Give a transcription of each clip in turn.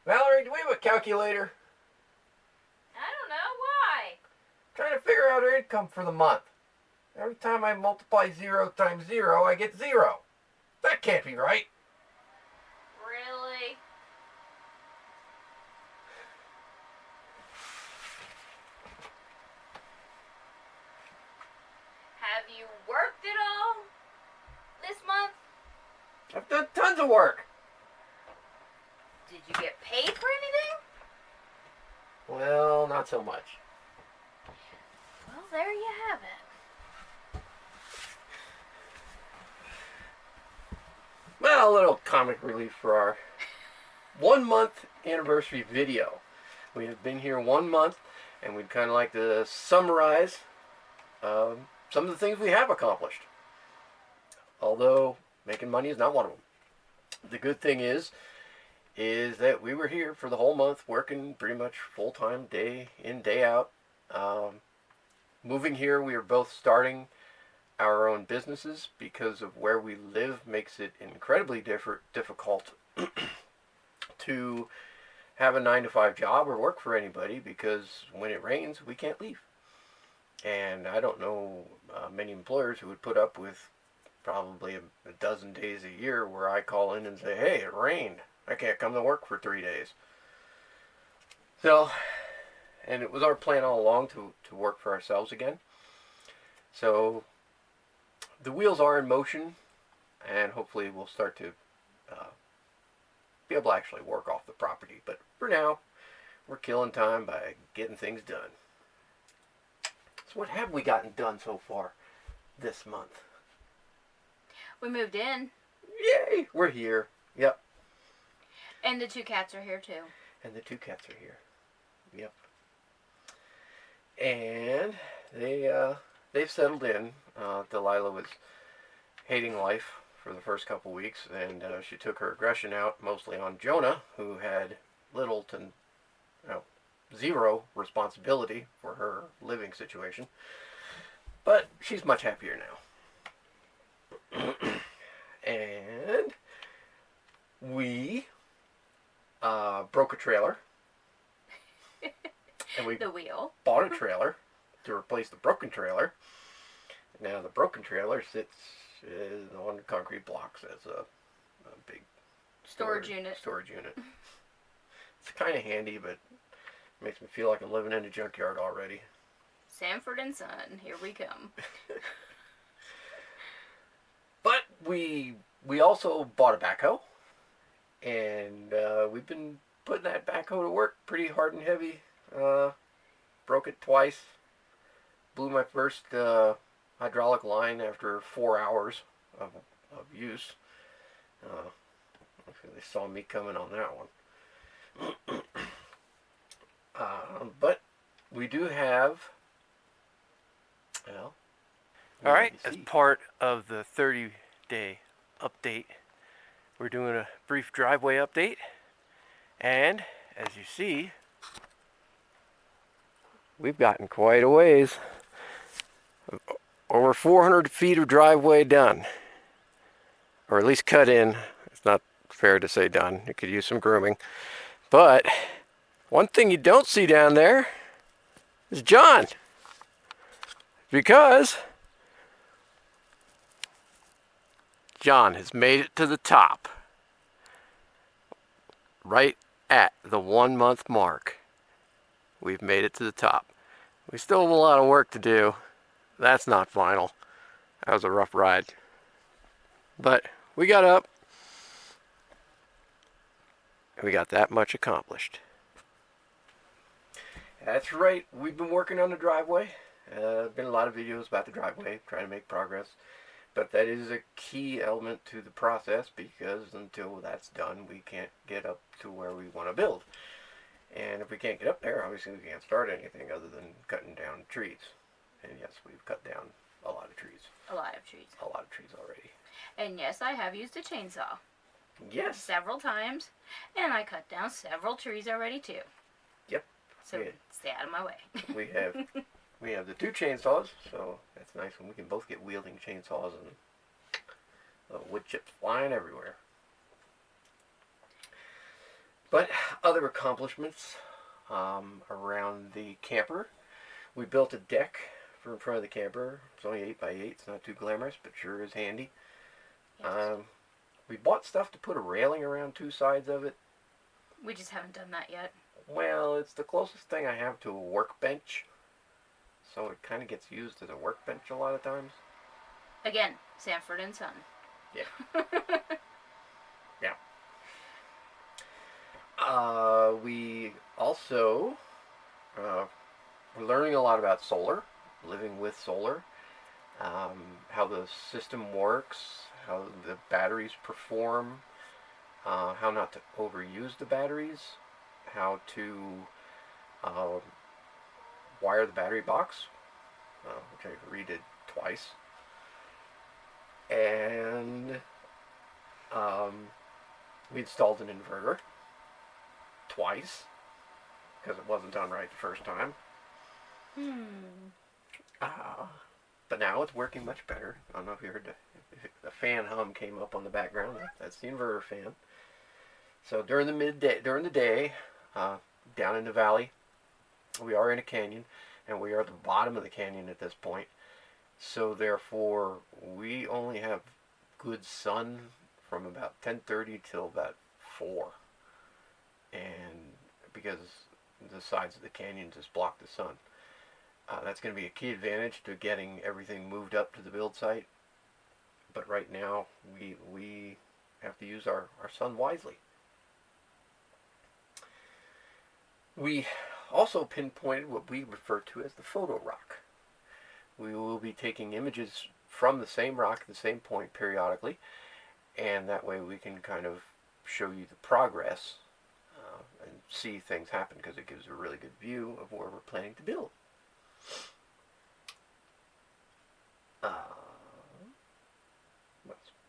Valerie, do we have a calculator? I don't know. Why? Trying to figure out our income for the month. Every time I multiply 0 times 0, I get 0. That can't be right. Really? Have you worked at all this month? I've done tons of work. Did you get paid for anything? Well, not so much. Well, there you have it. Well, a little comic relief for our 1 month anniversary video. We have been here 1 month, and we'd kind of like to summarize some of the things we have accomplished. Although making money is not one of them. The good thing is that we were here for the whole month, working pretty much full-time, day in, day out. Moving here, we are both starting our own businesses because of where we live makes it incredibly difficult to have a 9-to-5 job or work for anybody, because when it rains, we can't leave. And I don't know many employers who would put up with probably a dozen days a year where I call in and say, hey, it rained. I can't come to work for 3 days. So, and it was our plan all along to work for ourselves again. So, the wheels are in motion, and hopefully we'll start to be able to actually work off the property. But for now, we're killing time by getting things done. So what have we gotten done so far this month? We moved in. Yay! We're here. Yep. And the 2 cats are here too. And the 2 cats are here. Yep. And they've settled in. Delilah was hating life for the first couple weeks, and she took her aggression out mostly on Jonah, who had little to zero responsibility for her living situation. But she's much happier now. And we broke a trailer. And we the wheel. bought a trailer to replace the broken trailer. Now the broken trailer sits on concrete blocks as a big Storage unit. It's kind of handy, but makes me feel like I'm living in a junkyard already. Sanford and Son, here we come. But we also bought a backhoe, and we've been putting that backhoe to work pretty hard and heavy. Broke it twice. Blew my first hydraulic line after 4 hours of use. They saw me coming on that one. But we do have, well... Alright, as part of the 30-day update, we're doing a brief driveway update. And, as you see, we've gotten quite a ways. Over 400 feet of driveway done. Or at least cut in. It's not fair to say done. It could use some grooming. But one thing you don't see down there is John. Because John has made it to the top. Right at the 1 month mark. We've made it to the top. We still have a lot of work to do. That's not final. That was a rough ride. But we got up. And we got that much accomplished. That's right. We've been working on the driveway. Been a lot of videos about the driveway, trying to make progress. But that is a key element to the process, because until that's done, we can't get up to where we want to build. And if we can't get up there, obviously we can't start anything other than cutting down trees. And yes, we've cut down a lot of trees. A lot of trees. A lot of trees already. And yes, I have used a chainsaw. Yes. Several times. And I cut down several trees already too. Yep. So stay out of my way. We have the 2 chainsaws, so that's nice when we can both get wielding chainsaws and wood chips flying everywhere. But other accomplishments around the camper. We built a deck for in front of the camper. It's only 8x8. It's not too glamorous, but sure is handy. Yes. We bought stuff to put a railing around two sides of it. We just haven't done that yet. Well, it's the closest thing I have to a workbench. So it kind of gets used as a workbench a lot of times. Again, Sanford and Son. Yeah. Yeah. We also we're learning a lot about solar, living with solar, how the system works, how the batteries perform, how not to overuse the batteries, how to wire the battery box, which I redid twice, and we installed an inverter twice because it wasn't done right the first time. But now it's working much better. I don't know if you heard the fan hum came up on the background. That's the inverter fan. So during the day, down in the valley, we are in a canyon, and we are at the bottom of the canyon at this point. So therefore, we only have good sun from about 10:30 till about 4, and because the sides of the canyon just block the sun. That's going to be a key advantage to getting everything moved up to the build site. But right now, we have to use our sun wisely. We also pinpointed what we refer to as the photo rock. We will be taking images from the same rock at the same point periodically, and that way we can kind of show you the progress and see things happen, because it gives a really good view of where we're planning to build.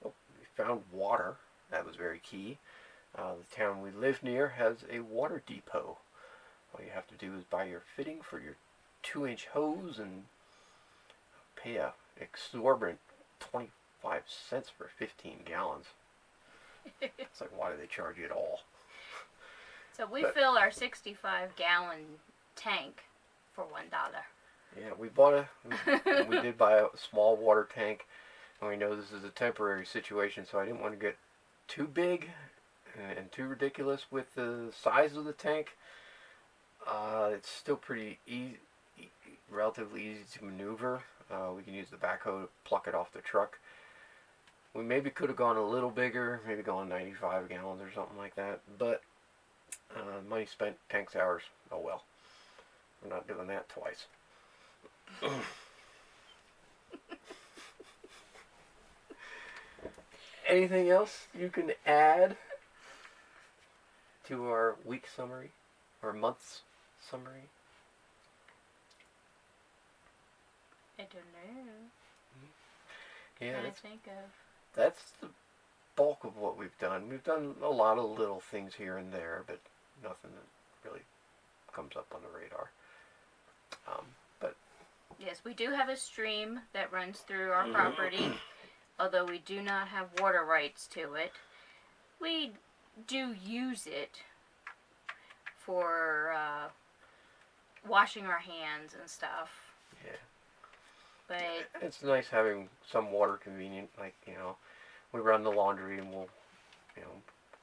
We found water. That was very key. The town we live near has a water depot. All you have to do is buy your fitting for your 2-inch hose and pay a exorbitant 25 cents for 15 gallons. It's like, why do they charge you at all? So we fill our 65-gallon tank for $1. Yeah, we did buy a small water tank, and we know this is a temporary situation, so I didn't want to get too big and too ridiculous with the size of the tank. It's still pretty relatively easy to maneuver. We can use the backhoe to pluck it off the truck. We maybe could have gone a little bigger, maybe gone 95 gallons or something like that, but money spent, tanks hours, oh well. We're not doing that twice. Anything else you can add to our week summary or month's summary? I don't know. Yeah, Trying to think of. that's the bulk of what we've done. We've done a lot of little things here and there, but nothing that really comes up on the radar. But Yes, we do have a stream that runs through our property, although we do not have water rights to it. We do use it for washing our hands and stuff. yeah, But it's nice having some water convenient. Like, we run the laundry and we'll,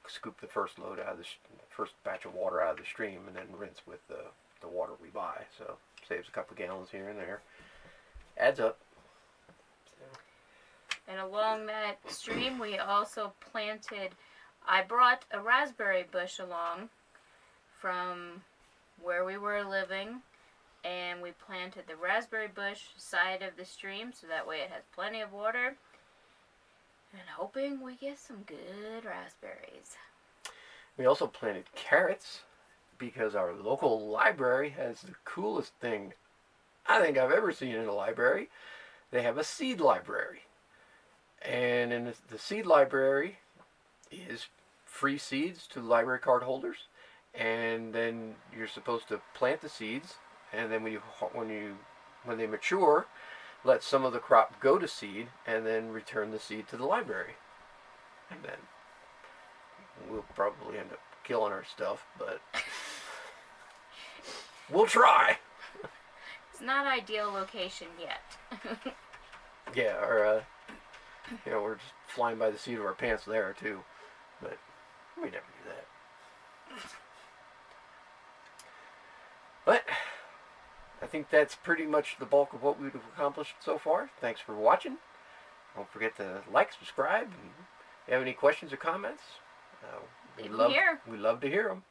scoop the first load out of first batch of water out of the stream, and then rinse with the water we buy. So saves a couple gallons here and there. Adds up. So. and along that stream, we also planted. I brought a raspberry bush along from where we were living, and we planted the raspberry bush side of the stream so that way it has plenty of water, and hoping we get some good raspberries. We also planted carrots because our local library has the coolest thing I think I've ever seen in a library. They have a seed library, and in the seed library is free seeds to library card holders, and then you're supposed to plant the seeds, and then when they mature, let some of the crop go to seed, and then return the seed to the library. And then we'll probably end up killing our stuff, but we'll try. It's not ideal location yet. Yeah, or we're just flying by the seat of our pants there too, but we never do that. But I think that's pretty much the bulk of what we've accomplished so far. Thanks for watching. Don't forget to like, subscribe, and if you have any questions or comments, Leave them here. we love to hear them.